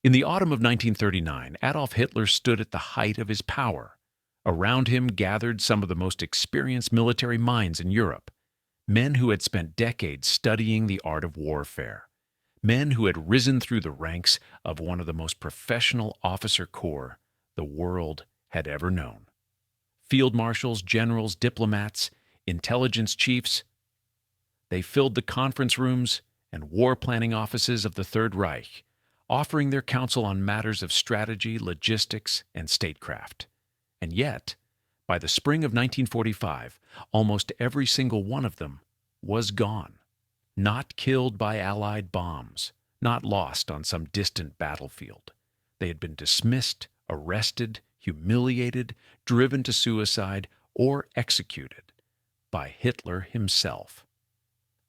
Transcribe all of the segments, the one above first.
In the autumn of 1939, Adolf Hitler stood at the height of his power. Around him gathered some of the most experienced military minds in Europe, men who had spent decades studying the art of warfare, men who had risen through the ranks of one of the most professional officer corps the world had ever known. Field marshals, generals, diplomats, intelligence chiefs, they filled the conference rooms and war planning offices of the Third Reich, offering their counsel on matters of strategy, logistics, and statecraft. And yet, by the spring of 1945, almost every single one of them was gone. Not killed by Allied bombs, not lost on some distant battlefield. They had been dismissed, arrested, humiliated, driven to suicide, or executed by Hitler himself.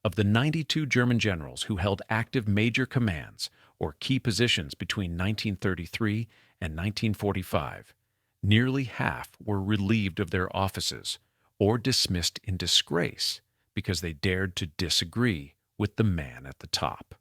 Of the 92 German generals who held active major commands or key positions between 1933 and 1945, nearly half were relieved of their offices or dismissed in disgrace because they dared to disagree with the man at the top.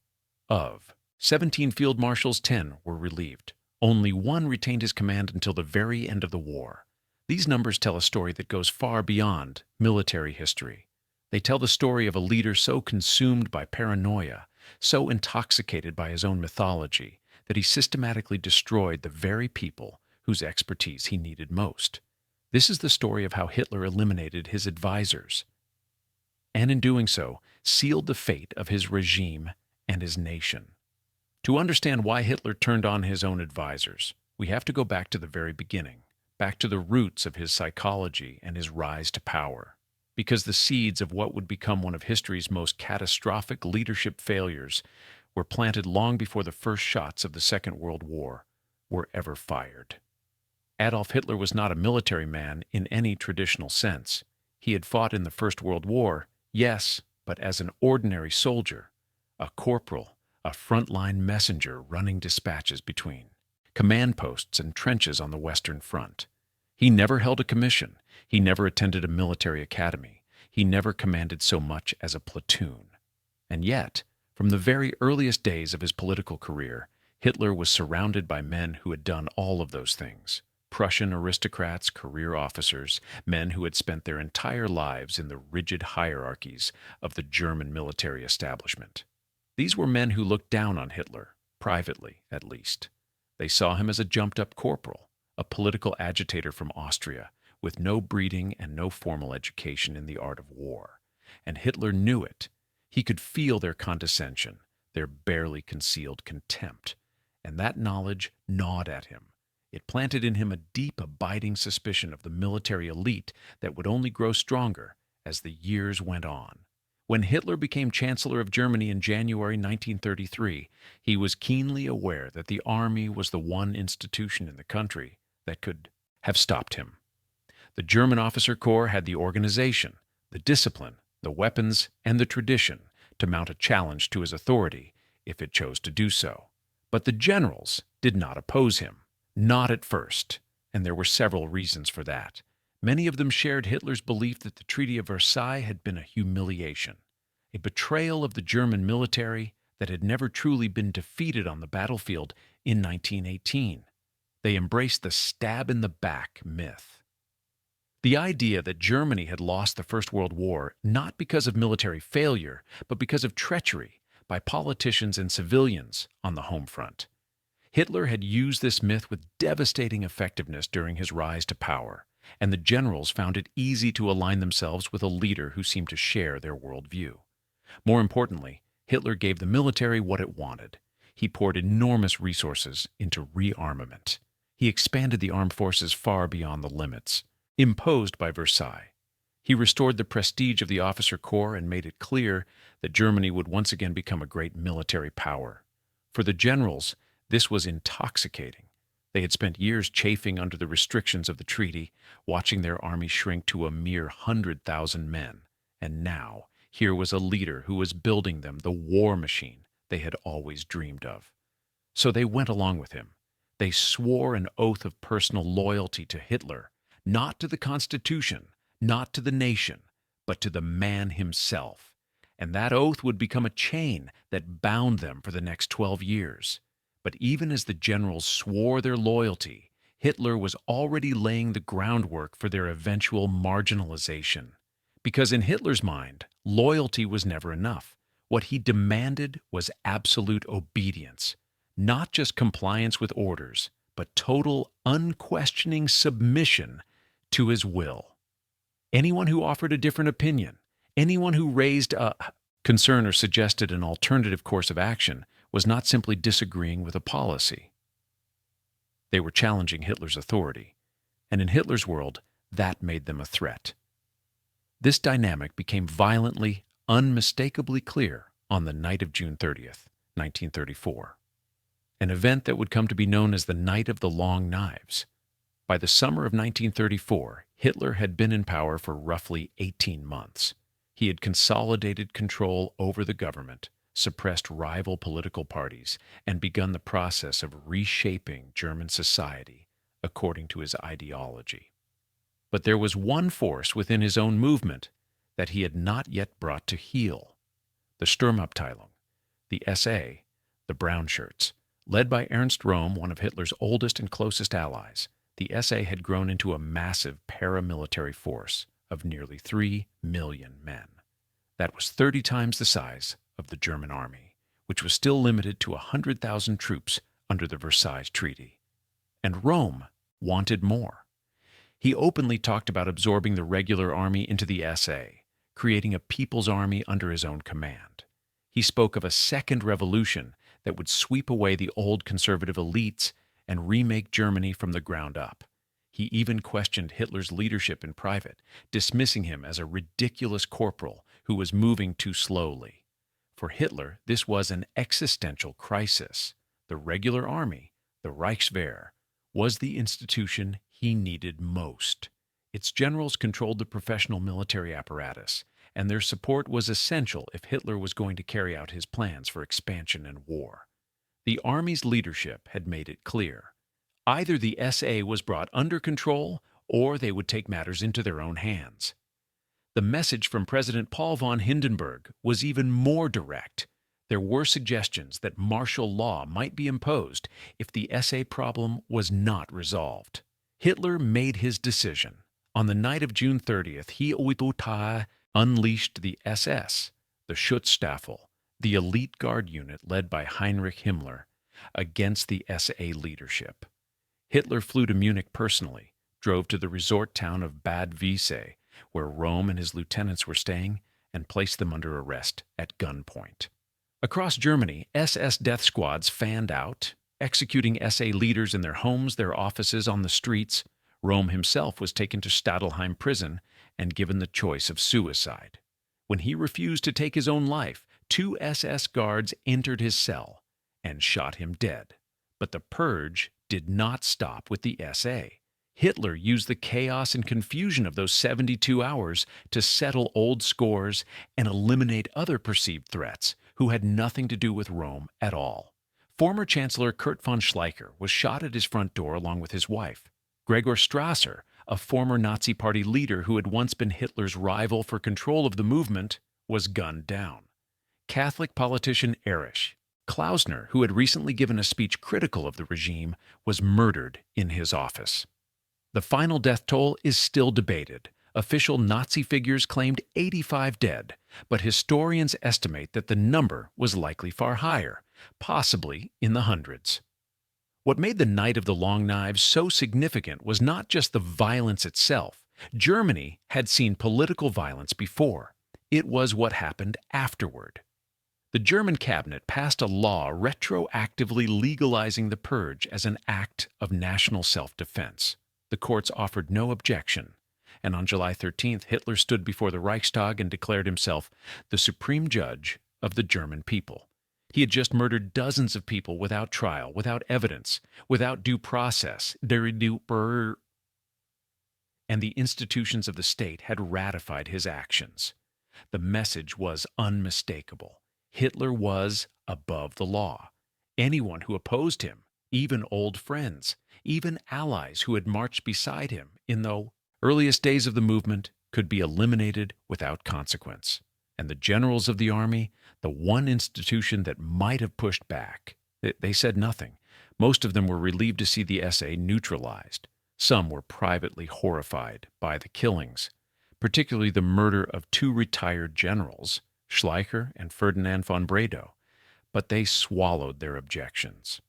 Of 17 field marshals, 10 were relieved. Only one retained his command until the very end of the war. These numbers tell a story that goes far beyond military history. They tell the story of a leader so consumed by paranoia, so intoxicated by his own mythology, that he systematically destroyed the very people whose expertise he needed most. This is the story of how Hitler eliminated his advisors, and in doing so, sealed the fate of his regime and his nation. To understand why Hitler turned on his own advisors, we have to go back to the very beginning, back to the roots of his psychology and his rise to power. Because the seeds of what would become one of history's most catastrophic leadership failures were planted long before the first shots of the Second World War were ever fired. Adolf Hitler was not a military man in any traditional sense. He had fought in the First World War, yes, but as an ordinary soldier, a corporal, a frontline messenger running dispatches between command posts and trenches on the Western Front. He never held a commission. He never attended a military academy. He never commanded so much as a platoon. And yet, from the very earliest days of his political career, Hitler was surrounded by men who had done all of those things. Prussian aristocrats, career officers, men who had spent their entire lives in the rigid hierarchies of the German military establishment. These were men who looked down on Hitler, privately at least. They saw him as a jumped-up corporal, a political agitator from Austria, with no breeding and no formal education in the art of war. And Hitler knew it. He could feel their condescension, their barely concealed contempt. And that knowledge gnawed at him. It planted in him a deep, abiding suspicion of the military elite that would only grow stronger as the years went on. When Hitler became Chancellor of Germany in January 1933, he was keenly aware that the army was the one institution in the country that could have stopped him. The German officer corps had the organization, the discipline, the weapons, and the tradition to mount a challenge to his authority if it chose to do so. But the generals did not oppose him. Not at first, and there were several reasons for that. Many of them shared Hitler's belief that the Treaty of Versailles had been a humiliation, a betrayal of the German military that had never truly been defeated on the battlefield in 1918. They embraced the stab-in-the-back myth. The idea that Germany had lost the First World War not because of military failure, but because of treachery by politicians and civilians on the home front. Hitler had used this myth with devastating effectiveness during his rise to power, and the generals found it easy to align themselves with a leader who seemed to share their worldview. More importantly, Hitler gave the military what it wanted. He poured enormous resources into rearmament. He expanded the armed forces far beyond the limits imposed by Versailles. He restored the prestige of the officer corps and made it clear that Germany would once again become a great military power. For the generals, this was intoxicating. They had spent years chafing under the restrictions of the treaty, watching their army shrink to a mere 100,000 men. And now, here was a leader who was building them the war machine they had always dreamed of. So they went along with him. They swore an oath of personal loyalty to Hitler, not to the Constitution, not to the nation, but to the man himself. And that oath would become a chain that bound them for the next 12 years. But even as the generals swore their loyalty, Hitler was already laying the groundwork for their eventual marginalization. Because in Hitler's mind, loyalty was never enough. What he demanded was absolute obedience, not just compliance with orders, but total, unquestioning submission to his will. Anyone who offered a different opinion, anyone who raised a concern or suggested an alternative course of action, was not simply disagreeing with a policy. They were challenging Hitler's authority, and in Hitler's world, that made them a threat. This dynamic became violently, unmistakably clear on the night of June 30th, 1934, an event that would come to be known as the Night of the Long Knives. By the summer of 1934, Hitler had been in power for roughly 18 months. He had consolidated control over the government, suppressed rival political parties, and begun the process of reshaping German society according to his ideology. But there was one force within his own movement that he had not yet brought to heel: the Sturmabteilung, the SA, the Brown Shirts. Led by Ernst Röhm, one of Hitler's oldest and closest allies, the SA had grown into a massive paramilitary force of nearly 3 million men. That was 30 times the size of the German army, which was still limited to 100,000 troops under the Versailles Treaty. And Röhm wanted more. He openly talked about absorbing the regular army into the SA, creating a people's army under his own command. He spoke of a second revolution that would sweep away the old conservative elites and remake Germany from the ground up. He even questioned Hitler's leadership in private, dismissing him as a ridiculous corporal who was moving too slowly. For Hitler, this was an existential crisis. The regular army, the Reichswehr, was the institution he needed most. Its generals controlled the professional military apparatus, and their support was essential if Hitler was going to carry out his plans for expansion and war. The army's leadership had made it clear: either the SA was brought under control, or they would take matters into their own hands. The message from President Paul von Hindenburg was even more direct. There were suggestions that martial law might be imposed if the SA problem was not resolved. Hitler made his decision. On the night of June 30th, he unleashed the SS, the Schutzstaffel, the elite guard unit led by Heinrich Himmler, against the SA leadership. Hitler flew to Munich personally, drove to the resort town of Bad Wiessee, where Röhm and his lieutenants were staying, and placed them under arrest at gunpoint. Across Germany, SS death squads fanned out, executing SA leaders in their homes, their offices, on the streets. Röhm himself was taken to Stadelheim prison and given the choice of suicide. When he refused to take his own life, 2 SS guards entered his cell and shot him dead. But the purge did not stop with the SA. Hitler used the chaos and confusion of those 72 hours to settle old scores and eliminate other perceived threats who had nothing to do with Röhm at all. Former Chancellor Kurt von Schleicher was shot at his front door along with his wife. Gregor Strasser, a former Nazi Party leader who had once been Hitler's rival for control of the movement, was gunned down. Catholic politician Erich Klausner, who had recently given a speech critical of the regime, was murdered in his office. The final death toll is still debated. Official Nazi figures claimed 85 dead, but historians estimate that the number was likely far higher, possibly in the hundreds. What made the Night of the Long Knives so significant was not just the violence itself. Germany had seen political violence before. It was what happened afterward. The German cabinet passed a law retroactively legalizing the purge as an act of national self-defense. The courts offered no objection, and on July 13th, Hitler stood before the Reichstag and declared himself the supreme judge of the German people. He had just murdered dozens of people without trial, without evidence, without due process, and the institutions of the state had ratified his actions. The message was unmistakable. Hitler was above the law. Anyone who opposed him, even old friends, even allies who had marched beside him in the earliest days of the movement, could be eliminated without consequence. And the generals of the army, the one institution that might have pushed back, They said nothing. Most of them were relieved to see the SA neutralized. Some were privately horrified by the killings, particularly the murder of two retired generals, Schleicher and Ferdinand von Bredow, but they swallowed their objections.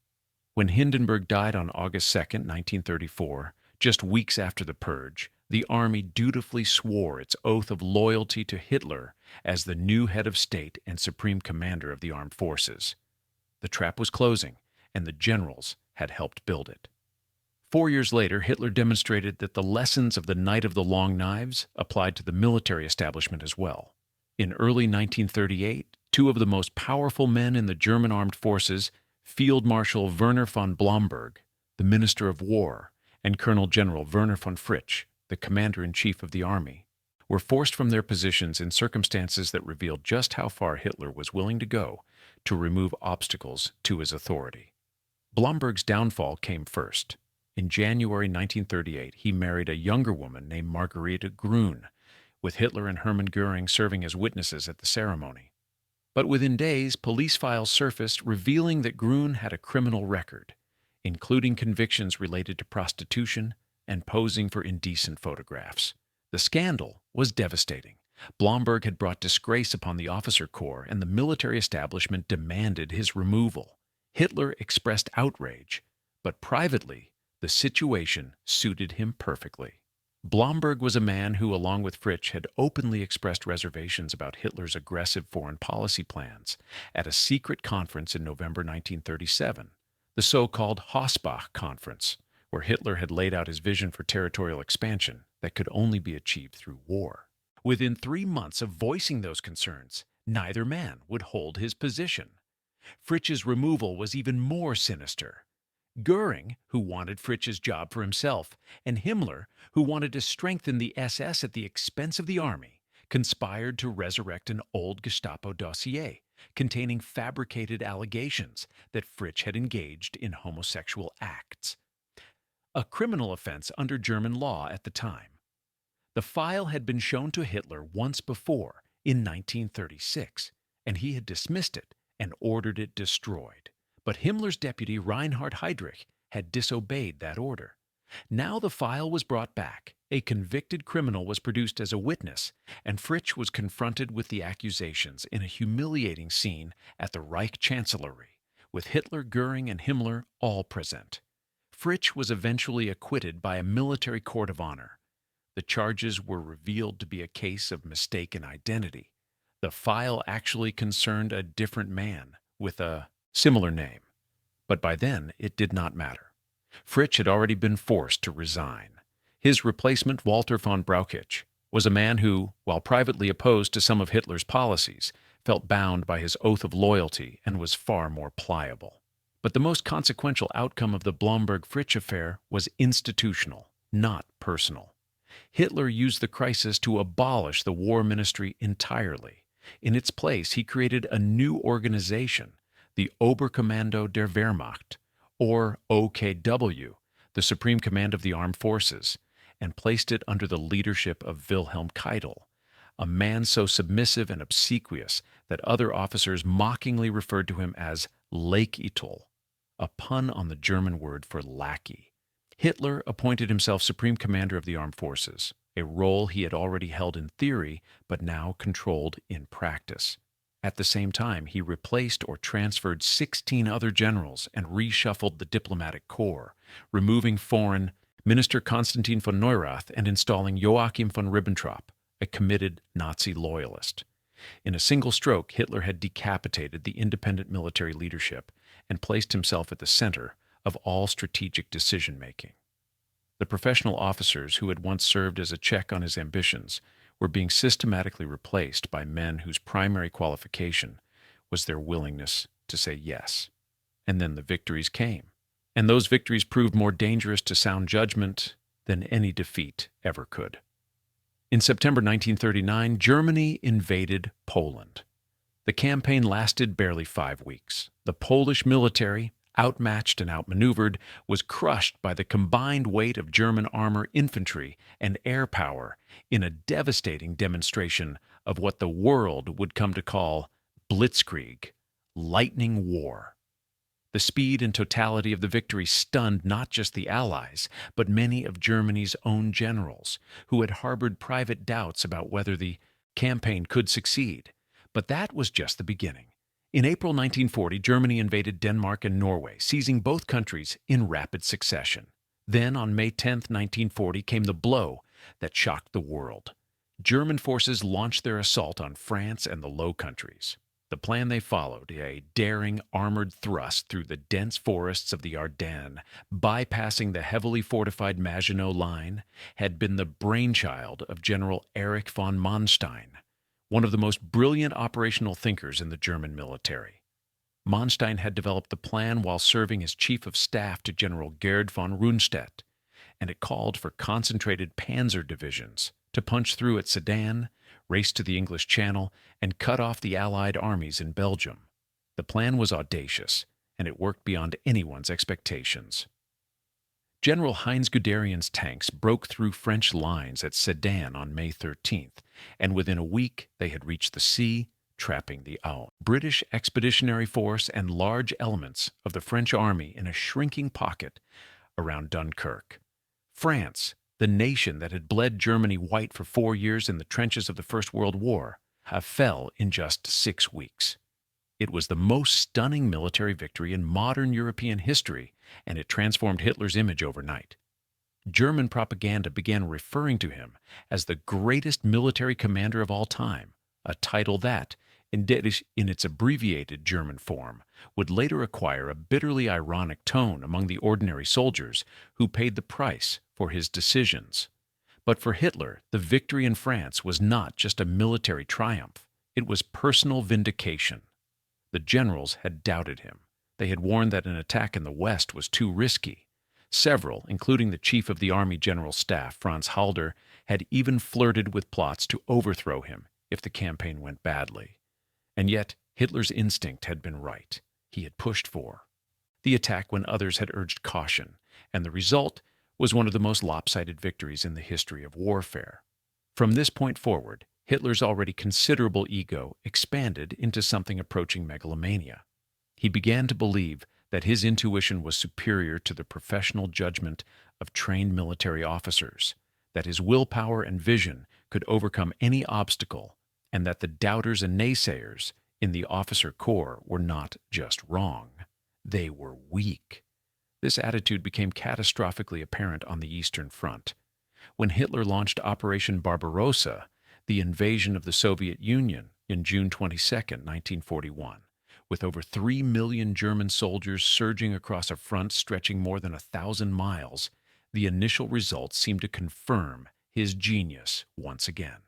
When Hindenburg died on August 2, 1934, just weeks after the purge, the army dutifully swore its oath of loyalty to Hitler as the new head of state and supreme commander of the armed forces. The trap was closing, and the generals had helped build it. 4 years later, Hitler demonstrated that the lessons of the Night of the Long Knives applied to the military establishment as well. In early 1938, two of the most powerful men in the German armed forces, Field Marshal Werner von Blomberg, the Minister of War, and Colonel General Werner von Fritsch, the Commander-in-Chief of the Army, were forced from their positions in circumstances that revealed just how far Hitler was willing to go to remove obstacles to his authority. Blomberg's downfall came first. In January 1938, he married a younger woman named Margarete Grün, with Hitler and Hermann Göring serving as witnesses at the ceremony. But within days, police files surfaced revealing that Grün had a criminal record, including convictions related to prostitution and posing for indecent photographs. The scandal was devastating. Blomberg had brought disgrace upon the officer corps, and the military establishment demanded his removal. Hitler expressed outrage, but privately, the situation suited him perfectly. Blomberg was a man who, along with Fritsch, had openly expressed reservations about Hitler's aggressive foreign policy plans at a secret conference in November 1937, the so-called Hossbach Conference, where Hitler had laid out his vision for territorial expansion that could only be achieved through war. Within 3 months of voicing those concerns, neither man would hold his position. Fritsch's removal was even more sinister. Göring, who wanted Fritsch's job for himself, and Himmler, who wanted to strengthen the SS at the expense of the army, conspired to resurrect an old Gestapo dossier containing fabricated allegations that Fritsch had engaged in homosexual acts, a criminal offense under German law at the time. The file had been shown to Hitler once before, in 1936, and he had dismissed it and ordered it destroyed. But Himmler's deputy Reinhard Heydrich had disobeyed that order. Now the file was brought back, a convicted criminal was produced as a witness, and Fritsch was confronted with the accusations in a humiliating scene at the Reich Chancellery, with Hitler, Göring, and Himmler all present. Fritsch was eventually acquitted by a military court of honor. The charges were revealed to be a case of mistaken identity. The file actually concerned a different man with a similar name, but by then it did not matter. Fritsch had already been forced to resign. His replacement, Walter von Brauchitsch, was a man who, while privately opposed to some of Hitler's policies, felt bound by his oath of loyalty and was far more pliable. But the most consequential outcome of the Blomberg-Fritsch affair was institutional, not personal. Hitler used the crisis to abolish the war ministry entirely. In its place, he created a new organization, the Oberkommando der Wehrmacht, or OKW, the Supreme Command of the Armed Forces, and placed it under the leadership of Wilhelm Keitel, a man so submissive and obsequious that other officers mockingly referred to him as Lakitel, a pun on the German word for lackey. Hitler appointed himself Supreme Commander of the Armed Forces, a role he had already held in theory but now controlled in practice. At the same time, he replaced or transferred 16 other generals and reshuffled the diplomatic corps, removing foreign Minister Konstantin von Neurath and installing Joachim von Ribbentrop, a committed Nazi loyalist. In a single stroke, Hitler had decapitated the independent military leadership and placed himself at the center of all strategic decision-making. The professional officers who had once served as a check on his ambitions were being systematically replaced by men whose primary qualification was their willingness to say yes. And then the victories came. And those victories proved more dangerous to sound judgment than any defeat ever could. In September 1939, Germany invaded Poland. The campaign lasted barely 5 weeks. The Polish military, outmatched and outmaneuvered, was crushed by the combined weight of German armor, infantry, and air power in a devastating demonstration of what the world would come to call blitzkrieg, lightning war. The speed and totality of the victory stunned not just the Allies, but many of Germany's own generals, who had harbored private doubts about whether the campaign could succeed. But that was just the beginning. In April 1940, Germany invaded Denmark and Norway, seizing both countries in rapid succession. Then, on May 10, 1940, came the blow that shocked the world. German forces launched their assault on France and the Low Countries. The plan they followed, a daring armored thrust through the dense forests of the Ardennes, bypassing the heavily fortified Maginot Line, had been the brainchild of General Erich von Manstein, one of the most brilliant operational thinkers in the German military. Manstein had developed the plan while serving as chief of staff to General Gerd von Rundstedt, and it called for concentrated panzer divisions to punch through at Sedan, race to the English Channel, and cut off the Allied armies in Belgium. The plan was audacious, and it worked beyond anyone's expectations. General Heinz Guderian's tanks broke through French lines at Sedan on May 13th, and within a week they had reached the sea, trapping the British Expeditionary Force and large elements of the French army in a shrinking pocket around Dunkirk. France, the nation that had bled Germany white for 4 years in the trenches of the First World War, fell in just 6 weeks. It was the most stunning military victory in modern European history, and it transformed Hitler's image overnight. German propaganda began referring to him as the greatest military commander of all time, a title that, in its abbreviated German form, would later acquire a bitterly ironic tone among the ordinary soldiers who paid the price for his decisions. But for Hitler, the victory in France was not just a military triumph. It was personal vindication. The generals had doubted him. They had warned that an attack in the West was too risky. Several, including the chief of the Army General Staff, Franz Halder, had even flirted with plots to overthrow him if the campaign went badly. And yet, Hitler's instinct had been right. He had pushed for the attack when others had urged caution, and the result was one of the most lopsided victories in the history of warfare. From this point forward, Hitler's already considerable ego expanded into something approaching megalomania. He began to believe that his intuition was superior to the professional judgment of trained military officers, that his willpower and vision could overcome any obstacle, and that the doubters and naysayers in the officer corps were not just wrong, they were weak. This attitude became catastrophically apparent on the Eastern Front. When Hitler launched Operation Barbarossa, the invasion of the Soviet Union, in June 22, 1941, with over 3 million German soldiers surging across a front stretching more than 1,000 miles, the initial results seemed to confirm his genius once again.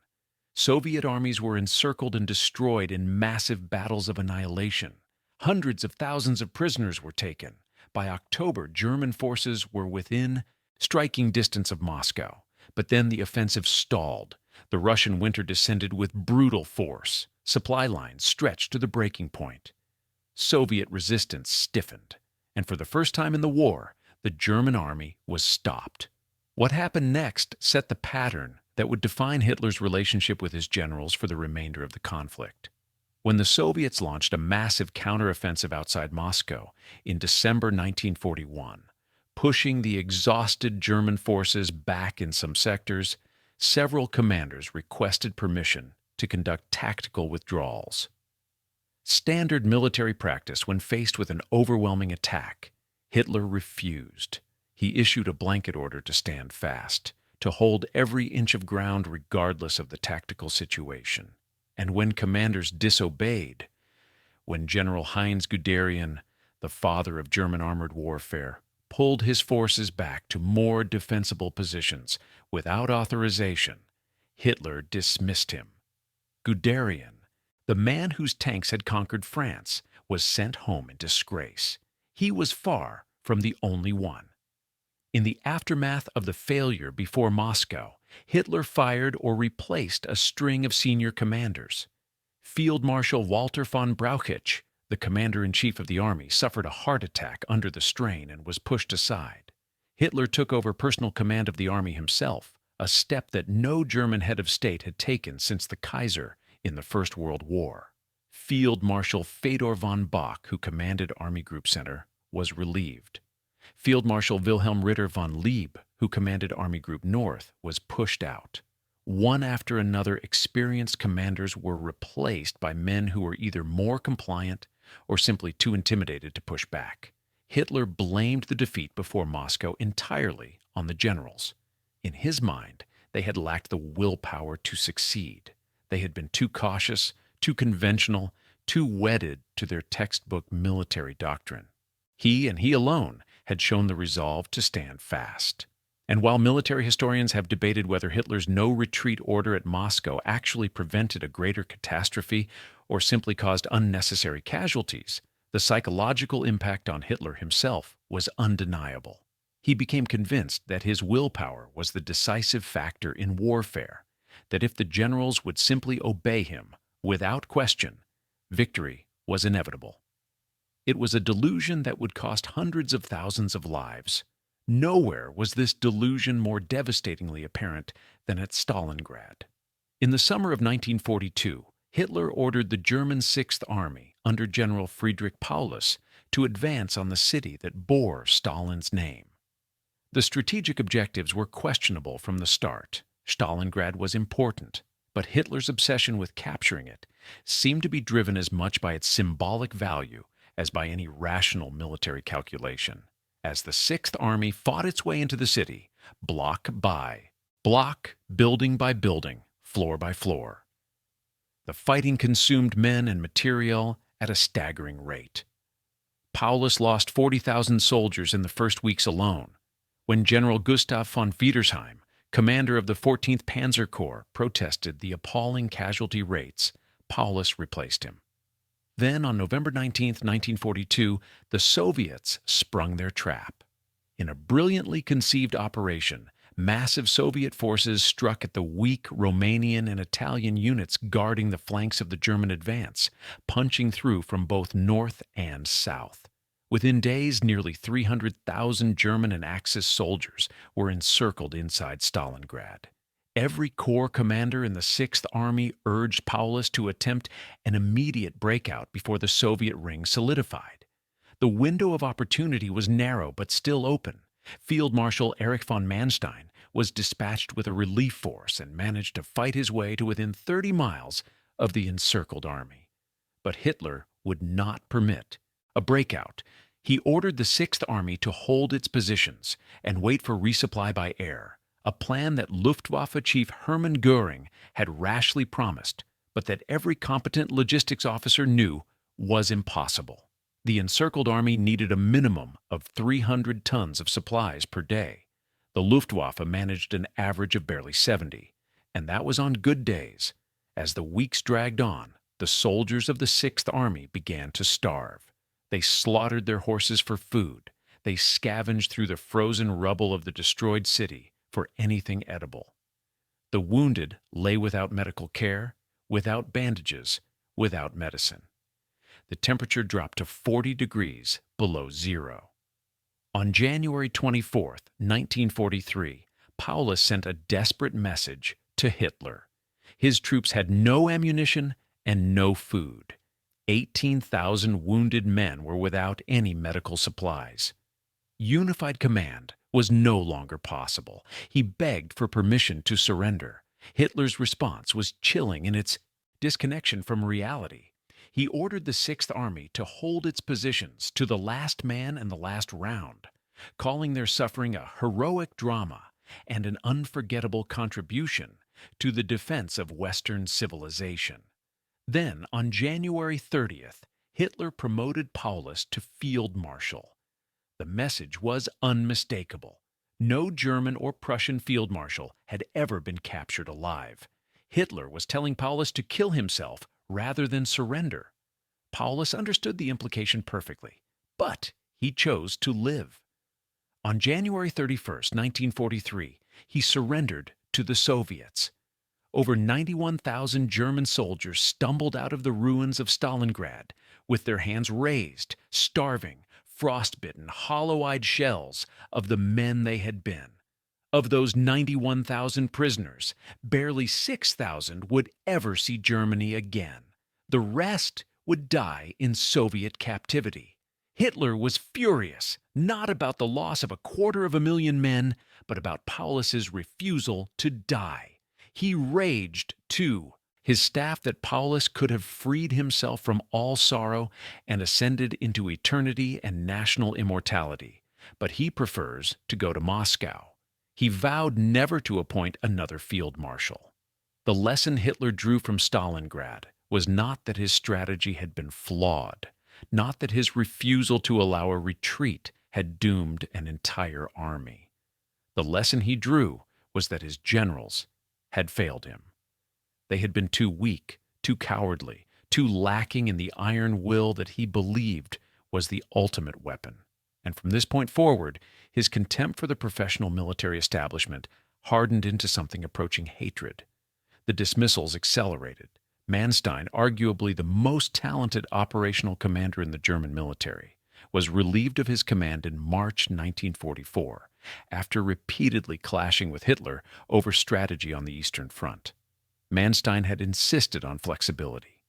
Soviet armies were encircled and destroyed in massive battles of annihilation. Hundreds of thousands of prisoners were taken. By October, German forces were within striking distance of Moscow. But then the offensive stalled. The Russian winter descended with brutal force. Supply lines stretched to the breaking point. Soviet resistance stiffened, and for the first time in the war, the German army was stopped. What happened next set the pattern that would define Hitler's relationship with his generals for the remainder of the conflict. When the Soviets launched a massive counteroffensive outside Moscow in December 1941, pushing the exhausted German forces back in some sectors, several commanders requested permission to conduct tactical withdrawals. Standard military practice when faced with an overwhelming attack, Hitler refused. He issued a blanket order to stand fast, to hold every inch of ground regardless of the tactical situation. And when commanders disobeyed, when General Heinz Guderian, the father of German armored warfare, pulled his forces back to more defensible positions without authorization, Hitler dismissed him. Guderian, the man whose tanks had conquered France, was sent home in disgrace. He was far from the only one. In the aftermath of the failure before Moscow, Hitler fired or replaced a string of senior commanders. Field Marshal Walter von Brauchitsch, the commander-in-chief of the army, suffered a heart attack under the strain and was pushed aside. Hitler took over personal command of the army himself, a step that no German head of state had taken since the Kaiser in the First World War. Field Marshal Fedor von Bock, who commanded Army Group Center, was relieved. Field Marshal Wilhelm Ritter von Lieb, who commanded Army Group North, was pushed out. One after another, experienced commanders were replaced by men who were either more compliant or simply too intimidated to push back. Hitler blamed the defeat before Moscow entirely on the generals. In his mind, they had lacked the willpower to succeed. They had been too cautious, too conventional, too wedded to their textbook military doctrine. He, and he alone, had shown the resolve to stand fast. And while military historians have debated whether Hitler's no-retreat order at Moscow actually prevented a greater catastrophe or simply caused unnecessary casualties, the psychological impact on Hitler himself was undeniable. He became convinced that his willpower was the decisive factor in warfare, that if the generals would simply obey him, without question, victory was inevitable. It was a delusion that would cost hundreds of thousands of lives. Nowhere was this delusion more devastatingly apparent than at Stalingrad. In the summer of 1942, Hitler ordered the German Sixth Army, under General Friedrich Paulus, to advance on the city that bore Stalin's name. The strategic objectives were questionable from the start. Stalingrad was important, but Hitler's obsession with capturing it seemed to be driven as much by its symbolic value as by any rational military calculation. As the Sixth Army fought its way into the city, block by block, building by building, floor by floor, the fighting consumed men and material at a staggering rate. Paulus lost 40,000 soldiers in the first weeks alone. When General Gustav von Wiedersheim, commander of the 14th Panzer Corps, protested the appalling casualty rates, Paulus replaced him. Then, on November 19, 1942, the Soviets sprung their trap. In a brilliantly conceived operation, massive Soviet forces struck at the weak Romanian and Italian units guarding the flanks of the German advance, punching through from both north and south. Within days, nearly 300,000 German and Axis soldiers were encircled inside Stalingrad. Every corps commander in the Sixth Army urged Paulus to attempt an immediate breakout before the Soviet ring solidified. The window of opportunity was narrow but still open. Field Marshal Erich von Manstein was dispatched with a relief force and managed to fight his way to within 30 miles of the encircled army. But Hitler would not permit a breakout. He ordered the Sixth Army to hold its positions and wait for resupply by air, a plan that Luftwaffe Chief Hermann Göring had rashly promised, but that every competent logistics officer knew was impossible. The encircled army needed a minimum of 300 tons of supplies per day. The Luftwaffe managed an average of barely 70, and that was on good days. As the weeks dragged on, the soldiers of the Sixth Army began to starve. They slaughtered their horses for food. They scavenged through the frozen rubble of the destroyed city for anything edible. The wounded lay without medical care, without bandages, without medicine. The temperature dropped to 40 degrees below zero. On January 24, 1943, Paulus sent a desperate message to Hitler. His troops had no ammunition and no food. 18,000 wounded men were without any medical supplies. Unified command was no longer possible. He begged for permission to surrender. Hitler's response was chilling in its disconnection from reality. He ordered the Sixth Army to hold its positions to the last man and the last round, calling their suffering a heroic drama and an unforgettable contribution to the defense of Western civilization. Then, on January 30th, Hitler promoted Paulus to Field Marshal. The message was unmistakable. No German or Prussian field marshal had ever been captured alive. Hitler was telling Paulus to kill himself rather than surrender. Paulus understood the implication perfectly, but he chose to live. On January 31st, 1943, he surrendered to the Soviets. Over 91,000 German soldiers stumbled out of the ruins of Stalingrad with their hands raised, starving, frostbitten, hollow-eyed shells of the men they had been. Of those 91,000 prisoners, barely 6,000 would ever see Germany again. The rest would die in Soviet captivity. Hitler was furious, not about the loss of 250,000 men, but about Paulus's refusal to die. He raged, too. His staff that Paulus could have freed himself from all sorrow and ascended into eternity and national immortality, but he prefers to go to Moscow. He vowed never to appoint another field marshal. The lesson Hitler drew from Stalingrad was not that his strategy had been flawed, not that his refusal to allow a retreat had doomed an entire army. The lesson he drew was that his generals had failed him. They had been too weak, too cowardly, too lacking in the iron will that he believed was the ultimate weapon. And from this point forward, his contempt for the professional military establishment hardened into something approaching hatred. The dismissals accelerated. Manstein, arguably the most talented operational commander in the German military, was relieved of his command in March 1944, after repeatedly clashing with Hitler over strategy on the Eastern Front. Manstein had insisted on flexibility,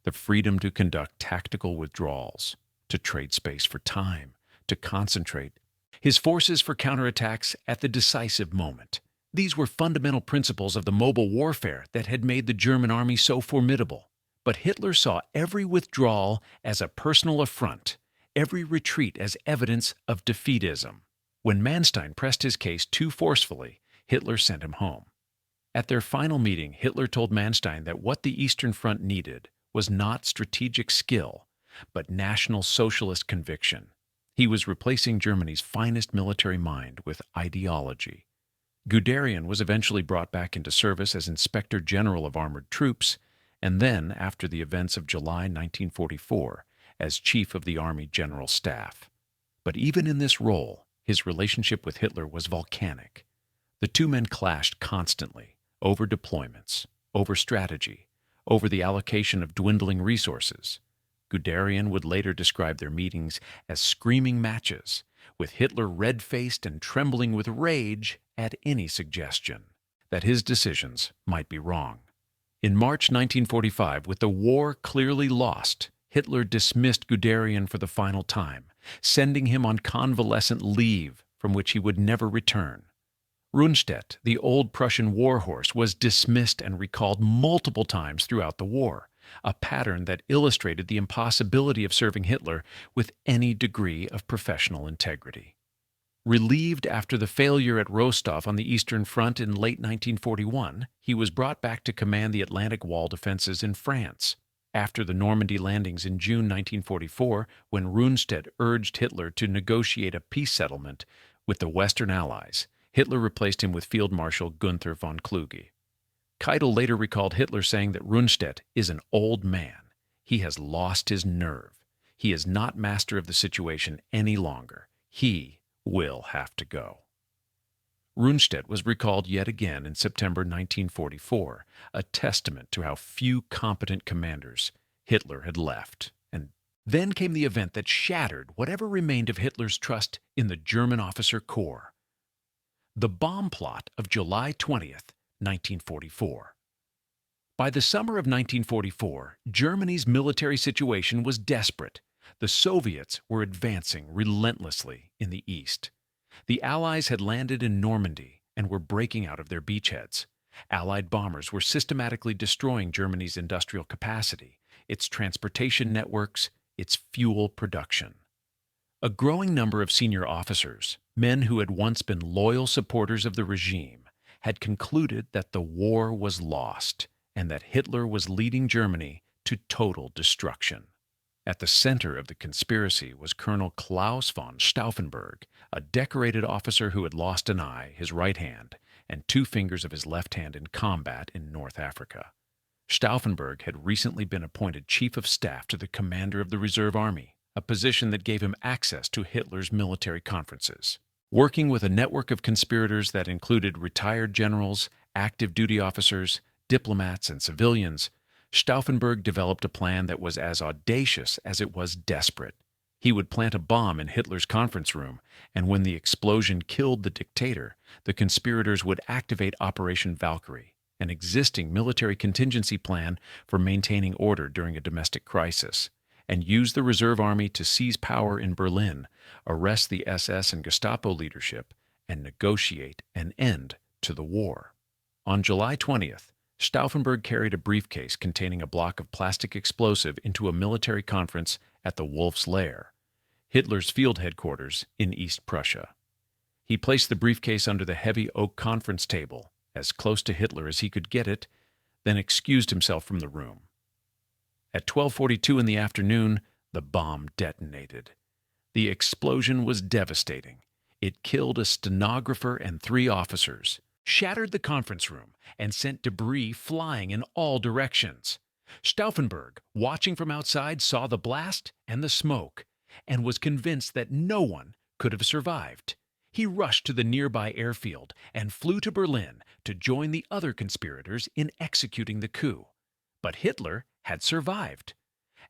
the freedom to conduct tactical withdrawals, to trade space for time, to concentrate his forces for counterattacks at the decisive moment. These were fundamental principles of the mobile warfare that had made the German army so formidable. But Hitler saw every withdrawal as a personal affront, every retreat as evidence of defeatism. When Manstein pressed his case too forcefully, Hitler sent him home. At their final meeting, Hitler told Manstein that what the Eastern Front needed was not strategic skill, but National Socialist conviction. He was replacing Germany's finest military mind with ideology. Guderian was eventually brought back into service as Inspector General of Armored Troops, and then, after the events of July 1944, as Chief of the Army General Staff. But even in this role, his relationship with Hitler was volcanic. The two men clashed constantly, over deployments, over strategy, over the allocation of dwindling resources. Guderian would later describe their meetings as screaming matches, with Hitler red-faced and trembling with rage at any suggestion that his decisions might be wrong. In March 1945, with the war clearly lost, Hitler dismissed Guderian for the final time, sending him on convalescent leave from which he would never return. Rundstedt, the old Prussian warhorse, was dismissed and recalled multiple times throughout the war, a pattern that illustrated the impossibility of serving Hitler with any degree of professional integrity. Relieved after the failure at Rostov on the Eastern Front in late 1941, he was brought back to command the Atlantic Wall defenses in France. After the Normandy landings in June 1944, when Rundstedt urged Hitler to negotiate a peace settlement with the Western Allies, Hitler replaced him with Field Marshal Gunther von Kluge. Keitel later recalled Hitler saying that Rundstedt is an old man. He has lost his nerve. He is not master of the situation any longer. He will have to go. Rundstedt was recalled yet again in September 1944, a testament to how few competent commanders Hitler had left. And then came the event that shattered whatever remained of Hitler's trust in the German officer corps. The bomb plot of July 20th, 1944. By the summer of 1944, Germany's military situation was desperate. The Soviets were advancing relentlessly in the east. The Allies had landed in Normandy and were breaking out of their beachheads. Allied bombers were systematically destroying Germany's industrial capacity, its transportation networks, its fuel production. A growing number of senior officers, men who had once been loyal supporters of the regime, had concluded that the war was lost and that Hitler was leading Germany to total destruction. At the center of the conspiracy was Colonel Klaus von Stauffenberg, a decorated officer who had lost an eye, his right hand, and 2 fingers of his left hand in combat in North Africa. Stauffenberg had recently been appointed Chief of Staff to the commander of the Reserve Army, a position that gave him access to Hitler's military conferences. Working with a network of conspirators that included retired generals, active duty officers, diplomats, and civilians, Stauffenberg developed a plan that was as audacious as it was desperate. He would plant a bomb in Hitler's conference room, and when the explosion killed the dictator, the conspirators would activate Operation Valkyrie, an existing military contingency plan for maintaining order during a domestic crisis, and used the reserve army to seize power in Berlin, arrest the SS and Gestapo leadership, and negotiate an end to the war. On July 20th, Stauffenberg carried a briefcase containing a block of plastic explosive into a military conference at the Wolf's Lair, Hitler's field headquarters in East Prussia. He placed the briefcase under the heavy oak conference table, as close to Hitler as he could get it, then excused himself from the room. At 12:42 in the afternoon, the bomb detonated. The explosion was devastating. It killed a stenographer and 3 officers, shattered the conference room, and sent debris flying in all directions. Stauffenberg, watching from outside, saw the blast and the smoke, and was convinced that no one could have survived. He rushed to the nearby airfield and flew to Berlin to join the other conspirators in executing the coup. But Hitler had survived.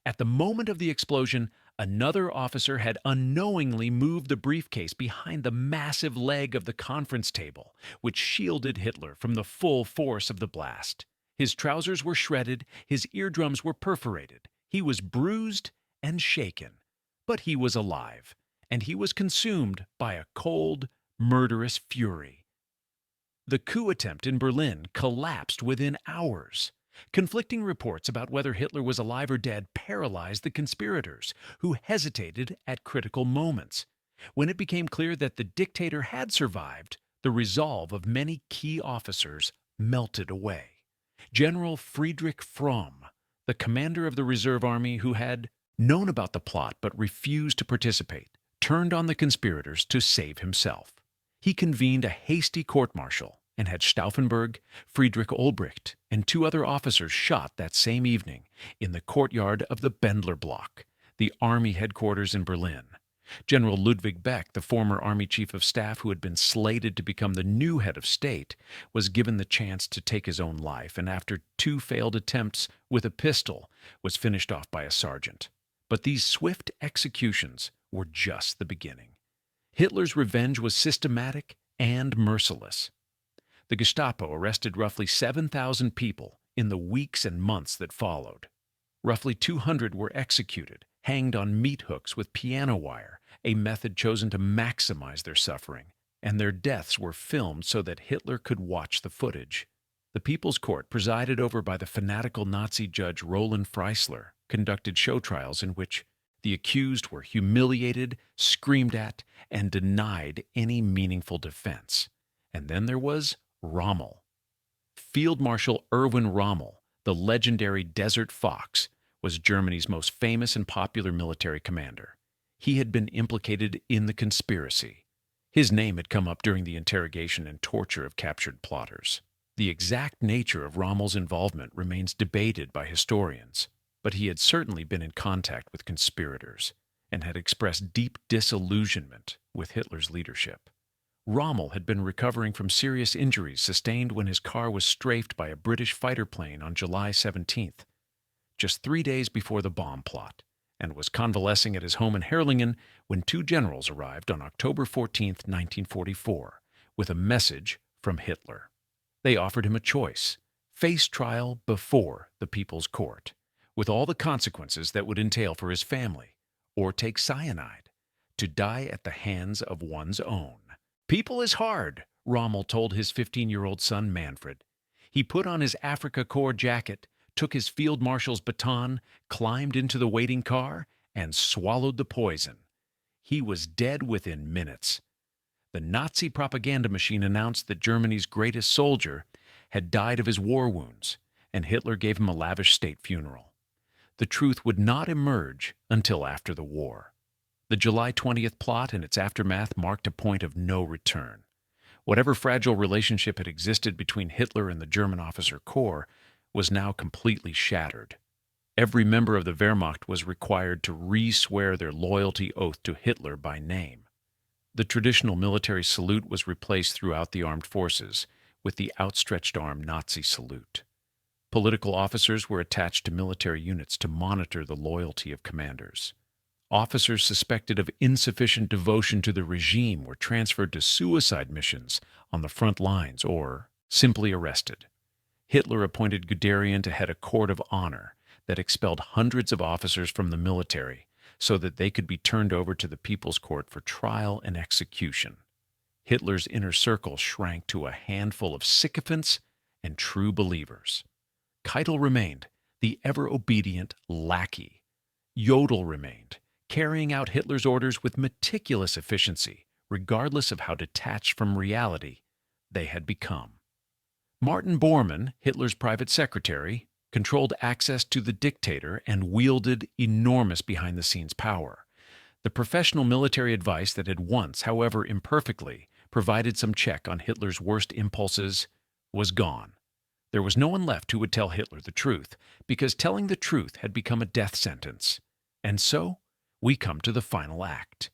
At the moment of the explosion, another officer had unknowingly moved the briefcase behind the massive leg of the conference table, which shielded Hitler from the full force of the blast. His trousers were shredded, his eardrums were perforated, he was bruised and shaken. But he was alive, and he was consumed by a cold, murderous fury. The coup attempt in Berlin collapsed within hours. Conflicting reports about whether Hitler was alive or dead paralyzed the conspirators, who hesitated at critical moments. When it became clear that the dictator had survived, the resolve of many key officers melted away. General Friedrich Fromm, the commander of the reserve army who had known about the plot but refused to participate, turned on the conspirators to save himself. He convened a hasty court-martial and had Stauffenberg, Friedrich Olbricht, and 2 other officers shot that same evening in the courtyard of the Bendler Block, the army headquarters in Berlin. General Ludwig Beck, the former army chief of staff who had been slated to become the new head of state, was given the chance to take his own life, and after 2 failed attempts with a pistol, was finished off by a sergeant. But these swift executions were just the beginning. Hitler's revenge was systematic and merciless. The Gestapo arrested roughly 7,000 people in the weeks and months that followed. Roughly 200 were executed, hanged on meat hooks with piano wire, a method chosen to maximize their suffering, and their deaths were filmed so that Hitler could watch the footage. The People's Court, presided over by the fanatical Nazi judge Roland Freisler, conducted show trials in which the accused were humiliated, screamed at, and denied any meaningful defense. And then there was Rommel. Field Marshal Erwin Rommel, the legendary Desert Fox, was Germany's most famous and popular military commander. He had been implicated in the conspiracy. His name had come up during the interrogation and torture of captured plotters. The exact nature of Rommel's involvement remains debated by historians, but he had certainly been in contact with conspirators and had expressed deep disillusionment with Hitler's leadership. Rommel had been recovering from serious injuries sustained when his car was strafed by a British fighter plane on July 17th, just 3 days before the bomb plot, and was convalescing at his home in Herrlingen when 2 generals arrived on October 14th, 1944, with a message from Hitler. They offered him a choice: face trial before the People's Court, with all the consequences that would entail for his family, or take cyanide, to die at the hands of one's own. "People is hard," Rommel told his 15-year-old son Manfred. He put on his Afrika Korps jacket, took his field marshal's baton, climbed into the waiting car, and swallowed the poison. He was dead within minutes. The Nazi propaganda machine announced that Germany's greatest soldier had died of his war wounds, and Hitler gave him a lavish state funeral. The truth would not emerge until after the war. The July 20th plot and its aftermath marked a point of no return. Whatever fragile relationship had existed between Hitler and the German officer corps was now completely shattered. Every member of the Wehrmacht was required to re-swear their loyalty oath to Hitler by name. The traditional military salute was replaced throughout the armed forces with the outstretched arm Nazi salute. Political officers were attached to military units to monitor the loyalty of commanders. Officers suspected of insufficient devotion to the regime were transferred to suicide missions on the front lines or simply arrested. Hitler appointed Guderian to head a court of honor that expelled hundreds of officers from the military so that they could be turned over to the People's Court for trial and execution. Hitler's inner circle shrank to a handful of sycophants and true believers. Keitel remained, the ever-obedient lackey. Jodl remained, carrying out Hitler's orders with meticulous efficiency, regardless of how detached from reality they had become. Martin Bormann, Hitler's private secretary, controlled access to the dictator and wielded enormous behind-the-scenes power. The professional military advice that had once, however imperfectly, provided some check on Hitler's worst impulses was gone. There was no one left who would tell Hitler the truth, because telling the truth had become a death sentence. And so, we come to the final act.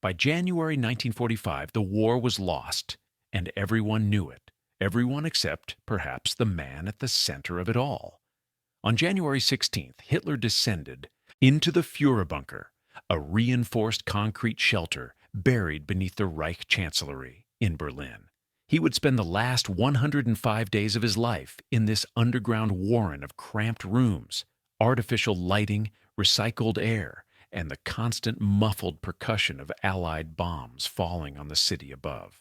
By January 1945, the war was lost, and everyone knew it. Everyone except, perhaps, the man at the center of it all. On January 16th, Hitler descended into the Führerbunker, a reinforced concrete shelter buried beneath the Reich Chancellery in Berlin. He would spend the last 105 days of his life in this underground warren of cramped rooms, artificial lighting, recycled air, and the constant muffled percussion of Allied bombs falling on the city above.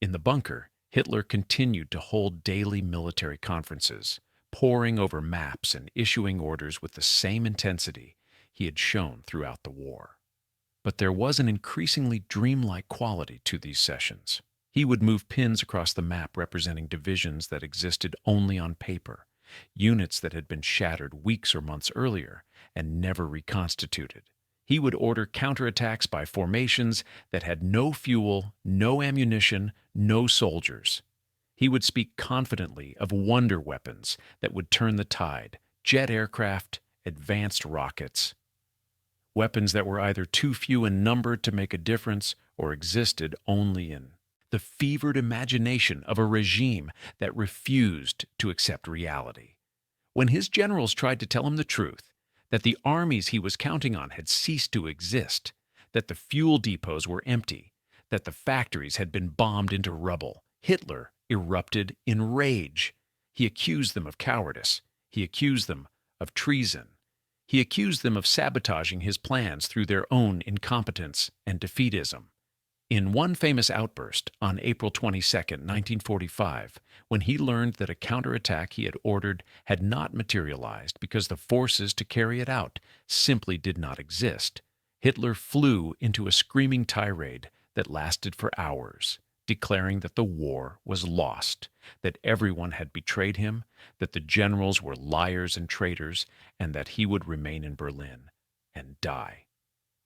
In the bunker, Hitler continued to hold daily military conferences, poring over maps and issuing orders with the same intensity he had shown throughout the war. But there was an increasingly dreamlike quality to these sessions. He would move pins across the map representing divisions that existed only on paper, units that had been shattered weeks or months earlier and never reconstituted. He would order counterattacks by formations that had no fuel, no ammunition, no soldiers. He would speak confidently of wonder weapons that would turn the tide, jet aircraft, advanced rockets. Weapons that were either too few in number to make a difference or existed only in the fevered imagination of a regime that refused to accept reality. When his generals tried to tell him the truth, that the armies he was counting on had ceased to exist, that the fuel depots were empty, that the factories had been bombed into rubble, Hitler erupted in rage. He accused them of cowardice. He accused them of treason. He accused them of sabotaging his plans through their own incompetence and defeatism. In one famous outburst on April 22, 1945, when he learned that a counterattack he had ordered had not materialized because the forces to carry it out simply did not exist, Hitler flew into a screaming tirade that lasted for hours, declaring that the war was lost, that everyone had betrayed him, that the generals were liars and traitors, and that he would remain in Berlin and die.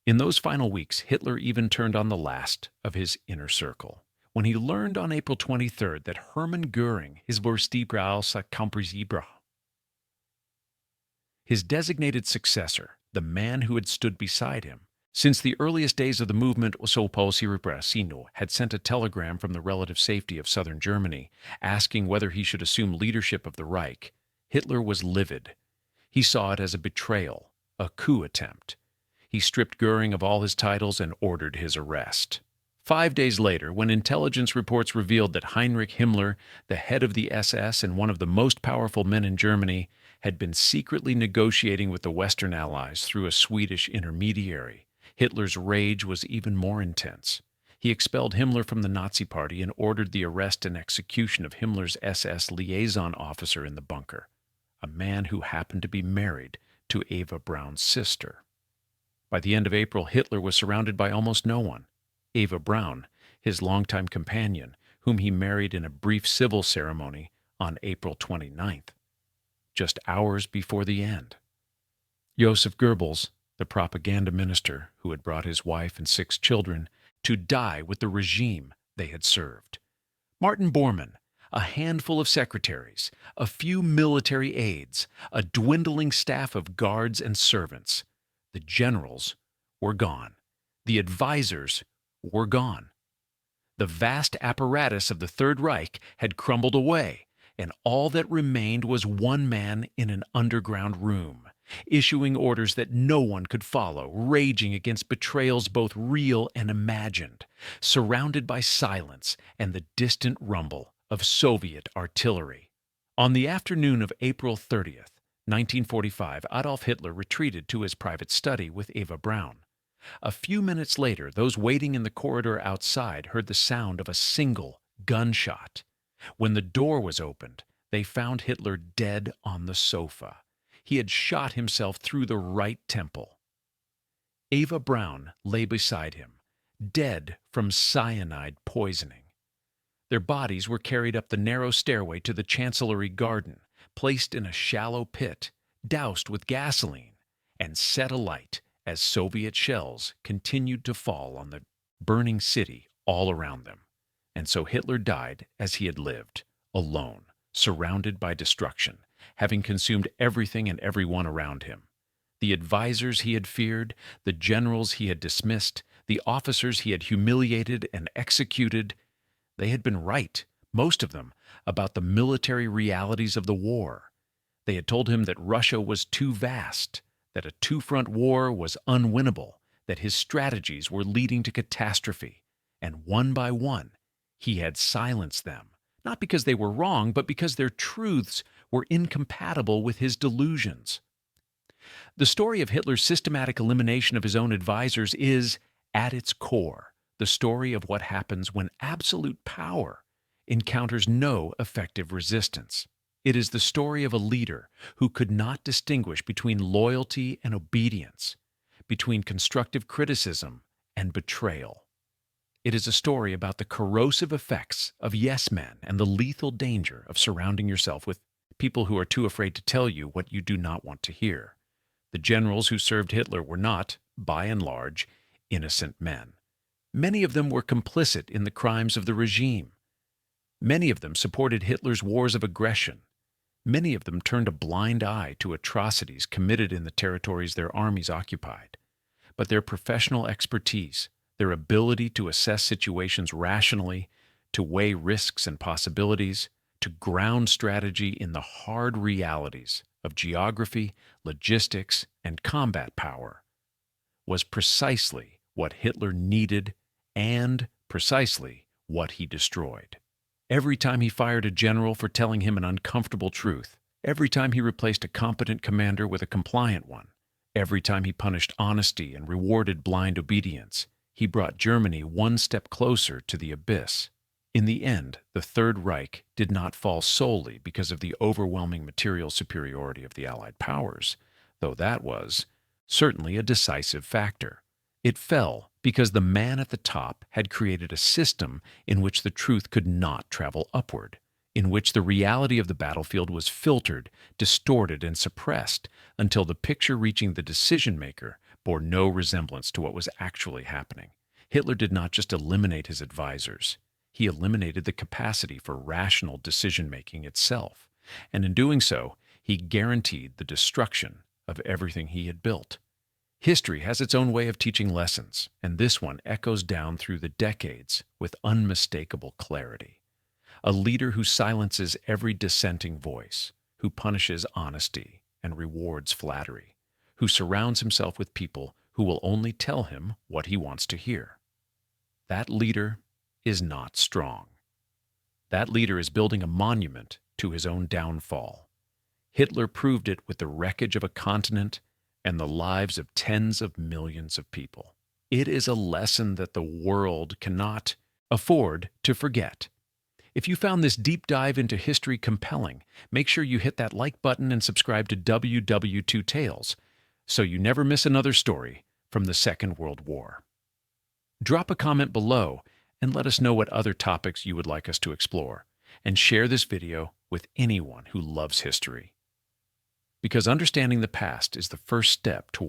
In those final weeks, Hitler even turned on the last of his inner circle. When he learned on April 23rd that Hermann Göring, his designated successor, the man who had stood beside him since the earliest days of the movement, had sent a telegram from the relative safety of southern Germany, asking whether he should assume leadership of the Reich, Hitler was livid. He saw it as a betrayal, a coup attempt. He stripped Göring of all his titles and ordered his arrest. 5 days later, when intelligence reports revealed that Heinrich Himmler, the head of the SS and one of the most powerful men in Germany, had been secretly negotiating with the Western Allies through a Swedish intermediary, Hitler's rage was even more intense. He expelled Himmler from the Nazi Party and ordered the arrest and execution of Himmler's SS liaison officer in the bunker, a man who happened to be married to Eva Braun's sister. By the end of April, Hitler was surrounded by almost no one. Eva Braun, his longtime companion, whom he married in a brief civil ceremony on April 29th, just hours before the end. Joseph Goebbels, the propaganda minister who had brought his wife and 6 children to die with the regime they had served. Martin Bormann, a handful of secretaries, a few military aides, a dwindling staff of guards and servants. The generals were gone. The advisors were gone. The vast apparatus of the Third Reich had crumbled away, and all that remained was one man in an underground room, issuing orders that no one could follow, raging against betrayals both real and imagined, surrounded by silence and the distant rumble of Soviet artillery. On the afternoon of April 30th, 1945, Adolf Hitler retreated to his private study with Eva Braun. A few minutes later, those waiting in the corridor outside heard the sound of a single gunshot. When the door was opened, they found Hitler dead on the sofa. He had shot himself through the right temple. Eva Braun lay beside him, dead from cyanide poisoning. Their bodies were carried up the narrow stairway to the Chancellery Garden, placed in a shallow pit, doused with gasoline, and set alight as Soviet shells continued to fall on the burning city all around them. And so Hitler died as he had lived, alone, surrounded by destruction, having consumed everything and everyone around him. The advisors he had feared, the generals he had dismissed, the officers he had humiliated and executed, they had been right, most of them, about the military realities of the war. They had told him that Russia was too vast, that a two-front war was unwinnable, that his strategies were leading to catastrophe, and one by one, he had silenced them, not because they were wrong, but because their truths were incompatible with his delusions. The story of Hitler's systematic elimination of his own advisors is, at its core, the story of what happens when absolute power encounters no effective resistance. It is the story of a leader who could not distinguish between loyalty and obedience, between constructive criticism and betrayal. It is a story about the corrosive effects of yes men and the lethal danger of surrounding yourself with people who are too afraid to tell you what you do not want to hear. The generals who served Hitler were not, by and large, innocent men. Many of them were complicit in the crimes of the regime. Many of them supported Hitler's wars of aggression. Many of them turned a blind eye to atrocities committed in the territories their armies occupied. But their professional expertise, their ability to assess situations rationally, to weigh risks and possibilities, to ground strategy in the hard realities of geography, logistics, and combat power, was precisely what Hitler needed and precisely what he destroyed. Every time he fired a general for telling him an uncomfortable truth, every time he replaced a competent commander with a compliant one, every time he punished honesty and rewarded blind obedience, he brought Germany one step closer to the abyss. In the end, the Third Reich did not fall solely because of the overwhelming material superiority of the Allied powers, though that was certainly a decisive factor. It fell because the man at the top had created a system in which the truth could not travel upward, in which the reality of the battlefield was filtered, distorted, and suppressed until the picture reaching the decision-maker bore no resemblance to what was actually happening. Hitler did not just eliminate his advisors. He eliminated the capacity for rational decision-making itself, and in doing so, he guaranteed the destruction of everything he had built. History has its own way of teaching lessons, and this one echoes down through the decades with unmistakable clarity. A leader who silences every dissenting voice, who punishes honesty and rewards flattery, who surrounds himself with people who will only tell him what he wants to hear. That leader is not strong. That leader is building a monument to his own downfall. Hitler proved it with the wreckage of a continent and the lives of tens of millions of people. It is a lesson that the world cannot afford to forget. If you found this deep dive into history compelling, make sure you hit that like button and subscribe to WW2 Tales so you never miss another story from the Second World War. Drop a comment below and let us know what other topics you would like us to explore, and share this video with anyone who loves history. Because understanding the past is the first step toward